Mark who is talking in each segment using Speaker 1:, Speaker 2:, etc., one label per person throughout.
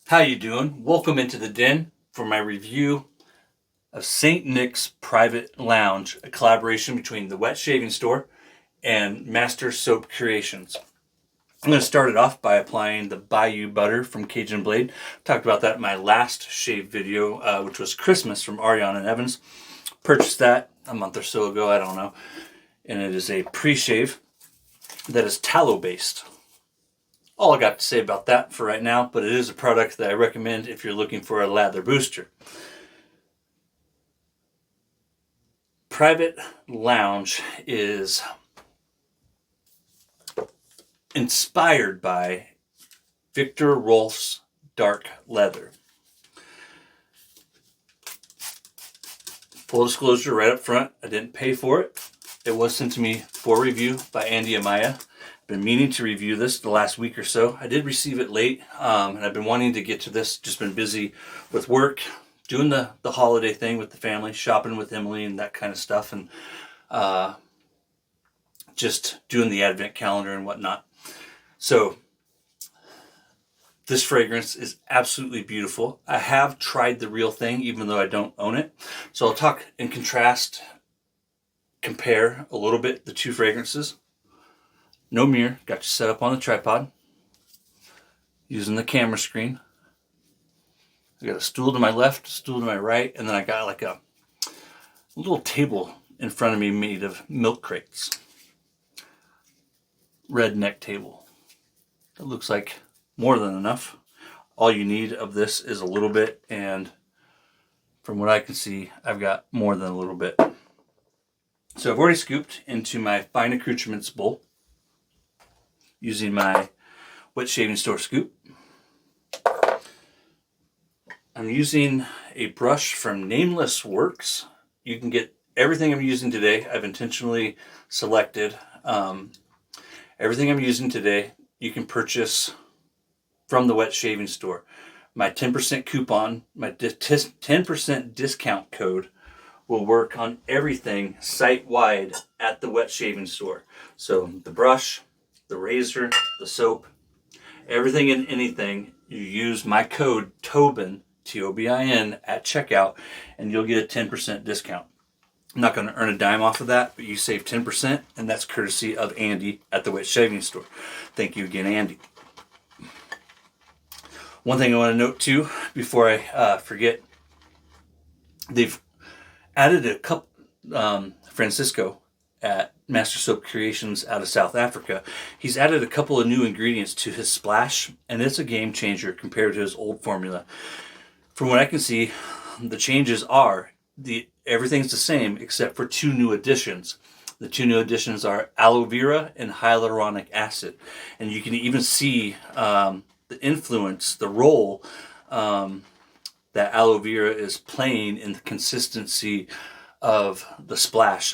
Speaker 1: How you doing? Welcome into the den for my review of St. Nick's Private Lounge, a collaboration between the Wet Shaving Store and Master Soap Creations. I'm going to start it off by applying the Bayou Butter from Cajun Blade. Talked about that in my last shave video, which was Christmas from Ariana and Evans. Purchased that a month or so ago, I don't know. And it is a pre-shave that is tallow based. All I got to say about that for right now, but it is a product that I recommend if you're looking for a lather booster. Private Lounge is inspired by Victor Rolf's dark leather. Full disclosure right up front, I didn't pay for it. It was sent to me for review by Andy Amaya. Been meaning to review this the last week or so. I did receive it late, and I've been wanting to get to this. Just been busy with work, doing the holiday thing with the family, shopping with Emily and that kind of stuff, and just doing the advent calendar and whatnot. So this fragrance is absolutely beautiful. I have tried the real thing, even though I don't own it. So I'll talk and compare a little bit the two fragrances. No mirror, got you set up on the tripod, using the camera screen. I got a stool to my left, a stool to my right, and then I got like a little table in front of me made of milk crates. Red neck table. That looks like more than enough. All you need of this is a little bit, and from what I can see, I've got more than a little bit. So I've already scooped into my fine accoutrements bowl using my Wet Shaving Store scoop. I'm using a brush from Nameless Workz. You can get everything I'm using today. I've intentionally selected everything I'm using today. You can purchase from the Wet Shaving Store. My 10% coupon, my 10% discount code will work on everything site-wide at the Wet Shaving Store. So the brush, the razor, the soap, everything and anything, you use my code Tobin, Tobin, at checkout, and you'll get a 10% discount. I'm not going to earn a dime off of that, but you save 10%, and that's courtesy of Andy at the Wet Shaving Store. Thank you again, Andy. One thing I want to note too, before I forget, they've added a couple, Francisco at Master Soap Creations out of South Africa. He's added a couple of new ingredients to his splash, and it's a game changer compared to his old formula. From what I can see, the changes are everything's the same except for two new additions. The two new additions are aloe vera and hyaluronic acid, and you can even see the influence, the role that aloe vera is playing in the consistency of the splash.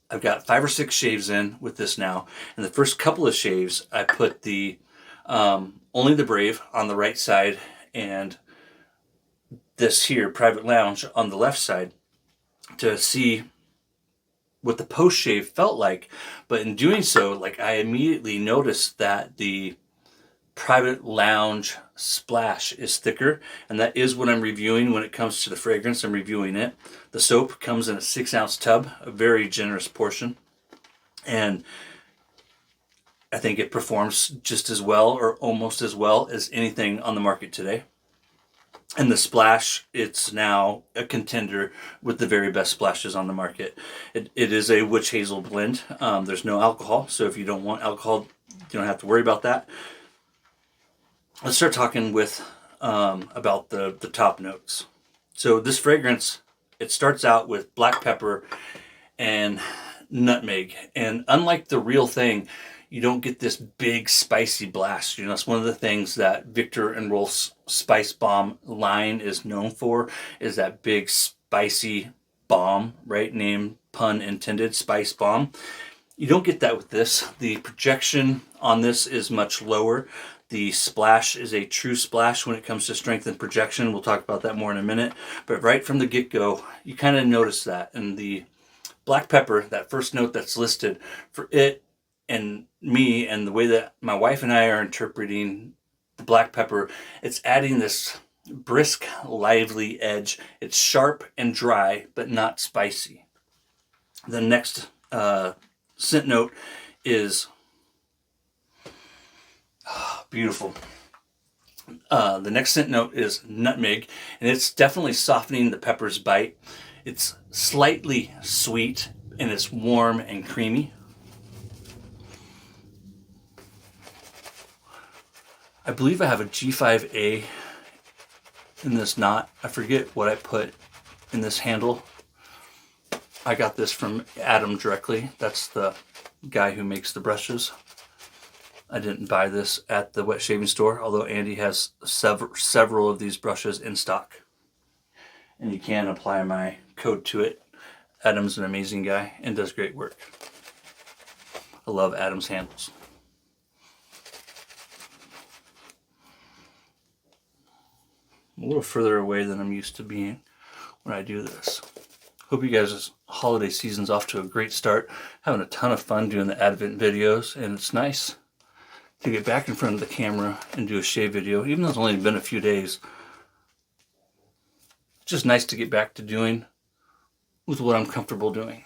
Speaker 1: I've got 5 or 6 shaves in with this now. And the first couple of shaves, I put the Only the Brave on the right side and this here, Private Lounge, on the left side to see what the post shave felt like. But in doing so, like, I immediately noticed that the Private Lounge splash is thicker, and that is what I'm reviewing when it comes to the fragrance. I'm reviewing it. The soap comes in a 6-ounce tub, a very generous portion, and I think it performs just as well or almost as well as anything on the market today. And the splash, it's now a contender with the very best splashes on the market. It is a witch hazel blend. There's no alcohol, so if you don't want alcohol, you don't have to worry about that. Let's start talking with about the top notes. So this fragrance, it starts out with black pepper and nutmeg. And unlike the real thing, you don't get this big spicy blast. You know, it's one of the things that Victor and Rolf's Spice Bomb line is known for, is that big spicy bomb, right? Name, pun intended, Spice Bomb. You don't get that with this. The projection on this is much lower. The splash is a true splash when it comes to strength and projection. We'll talk about that more in a minute. But right from the get-go, you kind of notice that. And the black pepper, that first note that's listed, for it and me and the way that my wife and I are interpreting the black pepper, it's adding this brisk, lively edge. It's sharp and dry, but not spicy. The next scent note is beautiful. The next scent note is nutmeg, and it's definitely softening the pepper's bite. It's slightly sweet, and it's warm and creamy. I believe I have a G5A in this knot. I forget what I put in this handle. I got this from Adam directly. That's the guy who makes the brushes. I didn't buy this at the wet shaving store, although Andy has several of these brushes in stock. And you can apply my code to it. Adam's an amazing guy and does great work. I love Adam's handles. A little further away than I'm used to being when I do this. Hope you guys' holiday season's off to a great start. Having a ton of fun doing the Advent videos, and it's nice to get back in front of the camera and do a shave video, even though it's only been a few days. It's just nice to get back to doing with what I'm comfortable doing.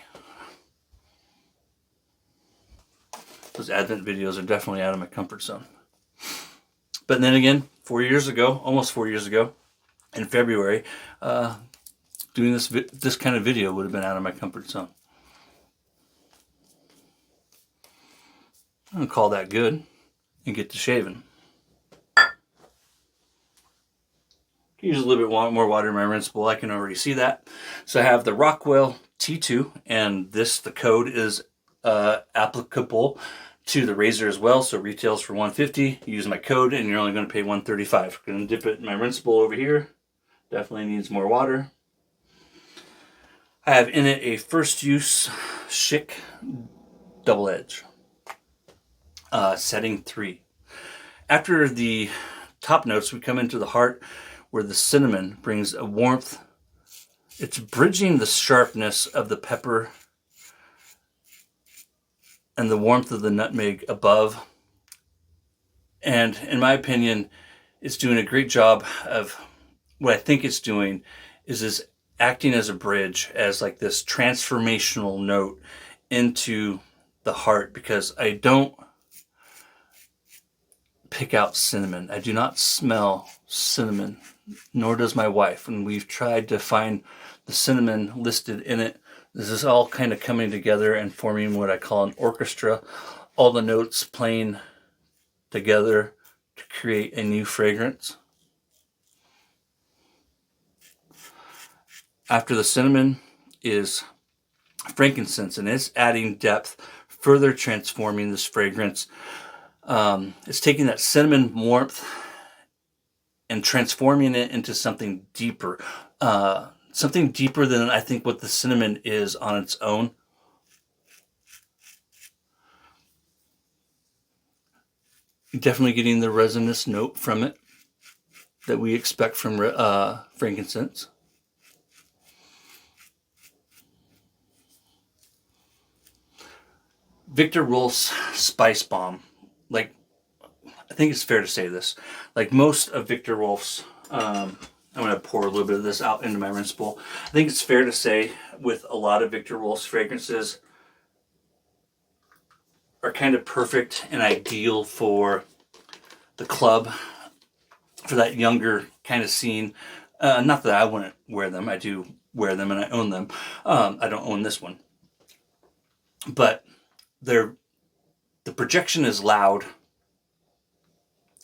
Speaker 1: Those Advent videos are definitely out of my comfort zone. But then again, 4 years ago, almost 4 years ago, in February, doing this kind of video would have been out of my comfort zone. I'm going to call that good and get to shaving. Use a little bit more water in my rinse bowl. I can already see that. So I have the Rockwell T2, and the code is applicable to the razor as well. So retails for $150. Use my code and you're only going to pay $135. I'm going to dip it in my rinse bowl over here. Definitely needs more water. I have in it a first use Schick double edge. Setting 3. After the top notes, we come into the heart where the cinnamon brings a warmth. It's bridging the sharpness of the pepper and the warmth of the nutmeg above. And in my opinion, it's doing a great job of what I think it's doing is acting as a bridge, as like this transformational note into the heart, because I don't pick out cinnamon. I do not smell cinnamon, nor does my wife. And we've tried to find the cinnamon listed in it. This is all kind of coming together and forming what I call an orchestra. All the notes playing together to create a new fragrance. After the cinnamon is frankincense, and it's adding depth, further transforming this fragrance. It's taking that cinnamon warmth and transforming it into something deeper. Something deeper than I think what the cinnamon is on its own. You're definitely getting the resinous note from it that we expect from frankincense. Victor Rolf's Spice Bomb. Like, I think it's fair to say this. Like most of Victor Rolf's, I'm going to pour a little bit of this out into my rinse bowl. I think it's fair to say with a lot of Victor Rolf's fragrances are kind of perfect and ideal for the club, for that younger kind of scene. Not that I wouldn't wear them. I do wear them and I own them. I don't own this one. But the projection is loud.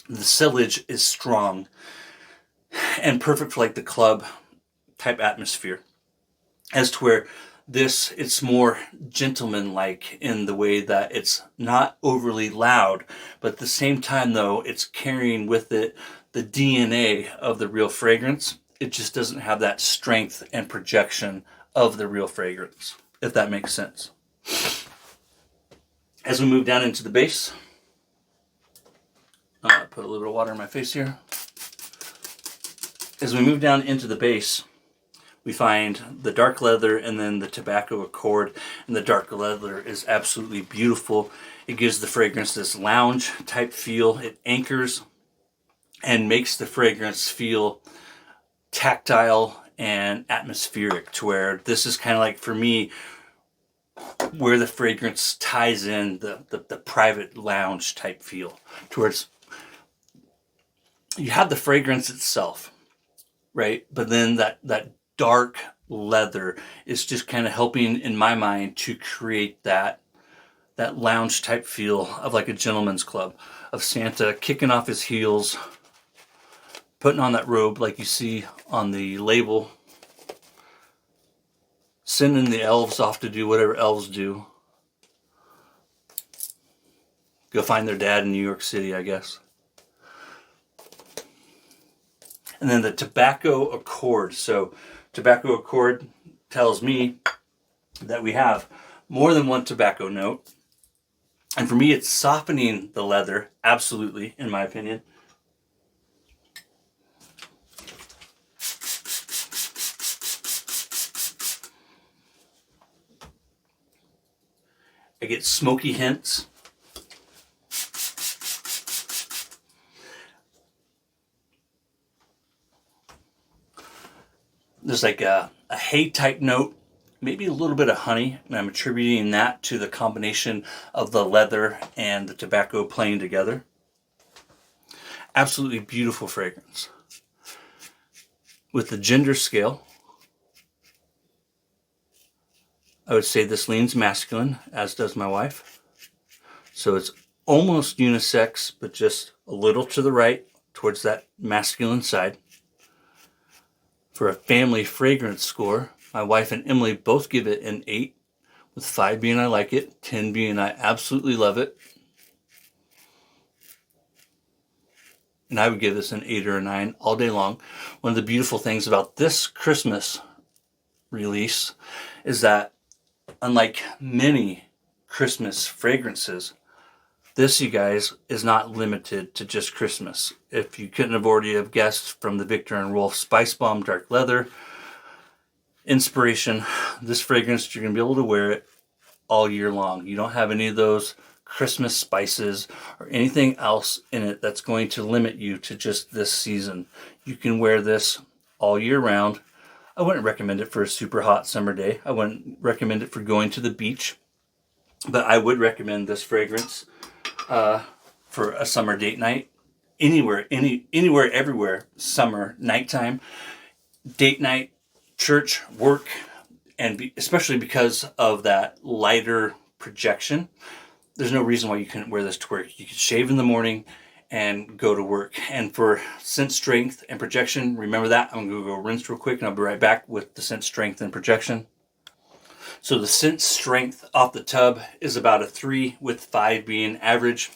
Speaker 1: The sillage is strong and perfect for like the club type atmosphere. As to where it's more gentleman-like in the way that it's not overly loud, but at the same time though, it's carrying with it the DNA of the real fragrance. It just doesn't have that strength and projection of the real fragrance, if that makes sense. As we move down into the base, put a little bit of water in my face here. As we move down into the base, we find the dark leather and then the tobacco accord. And the dark leather is absolutely beautiful. It gives the fragrance this lounge type feel. It anchors and makes the fragrance feel tactile and atmospheric, to where this is kind of like, for me, where the fragrance ties in the private lounge type feel, towards you have the fragrance itself, right? But then that dark leather is just kind of helping, in my mind, to create that lounge type feel of like a gentleman's club, of Santa kicking off his heels, putting on that robe like you see on the label, sending the elves off to do whatever elves do. Go find their dad in New York City, I guess. And then the tobacco accord. So tobacco accord tells me that we have more than one tobacco note. And for me, it's softening the leather, absolutely, in my opinion. I get smoky hints. There's like a hay type note, maybe a little bit of honey, and I'm attributing that to the combination of the leather and the tobacco playing together. Absolutely beautiful fragrance. With the gender scale, I would say this leans masculine, as does my wife. So it's almost unisex, but just a little to the right, towards that masculine side. For a family fragrance score, my wife and Emily both give it an 8, with 5 being I like it, 10 being I absolutely love it. And I would give this an 8 or a 9 all day long. One of the beautiful things about this Christmas release is that, unlike many Christmas fragrances, this, you guys, is not limited to just Christmas. If you couldn't have already have guessed from the Viktor and Rolf Spice Bomb Dark Leather inspiration, this fragrance, you're going to be able to wear it all year long. You don't have any of those Christmas spices or anything else in it that's going to limit you to just this season. You can wear this all year round. I wouldn't recommend it for a super hot summer day. I wouldn't recommend it for going to the beach. But I would recommend this fragrance for a summer date night. Anywhere, everywhere, summer, nighttime, date night, church, work, and especially because of that lighter projection. There's no reason why you couldn't wear this to work. You could shave in the morning and go to work. And for scent strength and projection, remember that. I'm going to go rinse real quick and I'll be right back with the scent strength and projection. So the scent strength off the tub is about a 3, with 5 being average.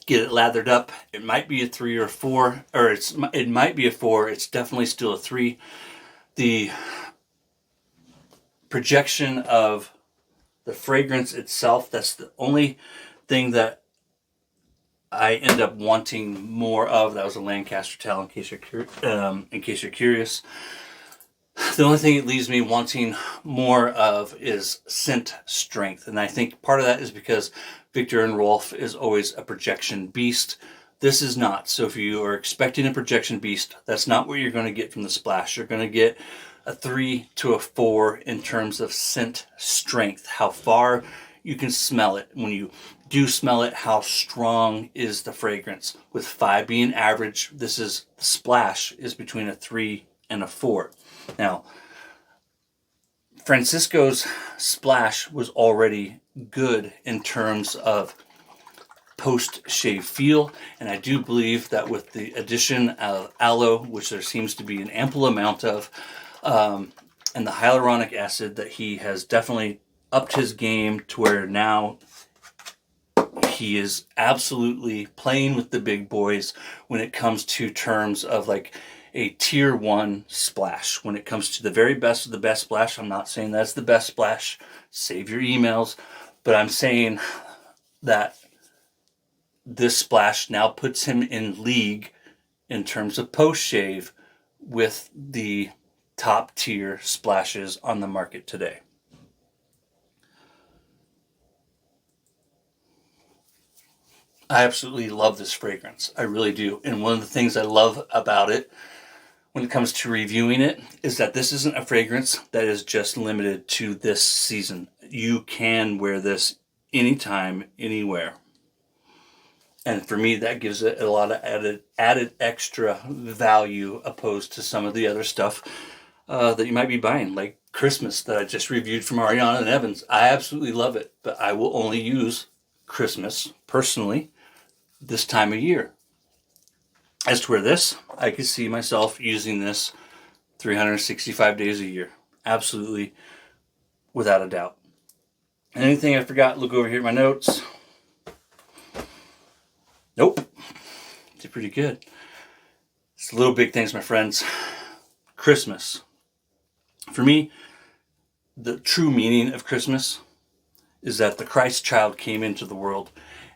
Speaker 1: Get it lathered up. It might be a 3 or 4, or it might be a 4. It's definitely still a 3. The projection of the fragrance itself, that's the only thing that I end up wanting more of. That was a Lancaster towel, in case you're curious. The only thing it leaves me wanting more of is scent strength. And I think part of that is because Viktor and Rolf is always a projection beast. This is not. So if you are expecting a projection beast, that's not what you're going to get from the splash. You're going to get a 3 to a 4 in terms of scent strength. How far you can smell it. When you do smell it, how strong is the fragrance? With 5 being average, the splash is between a 3 and a 4. Now, Francisco's splash was already good in terms of post-shave feel, and I do believe that with the addition of aloe, which there seems to be an ample amount of, and the hyaluronic acid, that he has definitely upped his game to where now he is absolutely playing with the big boys when it comes to terms of like a tier 1 splash. When it comes to the very best of the best splash, I'm not saying that's the best splash. Save your emails. But I'm saying that this splash now puts him in league in terms of post-shave with the top tier splashes on the market today. I absolutely love this fragrance. I really do. And one of the things I love about it when it comes to reviewing it is that this isn't a fragrance that is just limited to this season. You can wear this anytime, anywhere. And for me, that gives it a lot of added extra value opposed to some of the other stuff that you might be buying, like Christmas that I just reviewed from Ariana and Evans. I absolutely love it, but I will only use Christmas, personally, this time of year. As to where this, I could see myself using this 365 days a year. Absolutely, without a doubt. Anything I forgot, look over here at my notes. Nope. Did pretty good. It's little big things, my friends. Christmas. For me, the true meaning of Christmas is that the Christ child came into the world,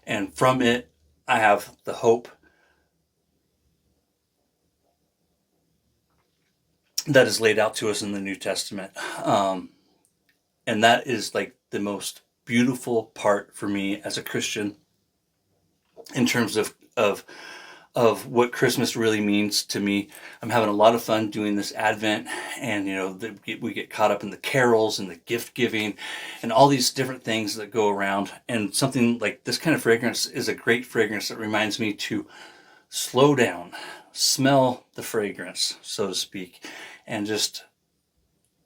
Speaker 1: and from it, I have the hope that is laid out to us in the New Testament. And that is like the most beautiful part for me as a Christian in terms of what Christmas really means to me. I'm having a lot of fun doing this Advent, and we get caught up in the carols and the gift giving and all these different things that go around. And something like this kind of fragrance is a great fragrance that reminds me to slow down, smell the fragrance, so to speak, and just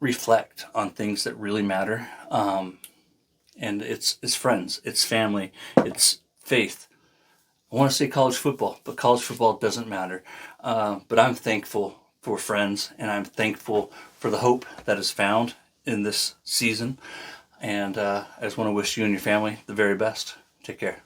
Speaker 1: reflect on things that really matter. And it's friends, it's family, it's faith. I want to say college football, but college football doesn't matter. But I'm thankful for friends, and I'm thankful for the hope that is found in this season. And I just want to wish you and your family the very best. Take care.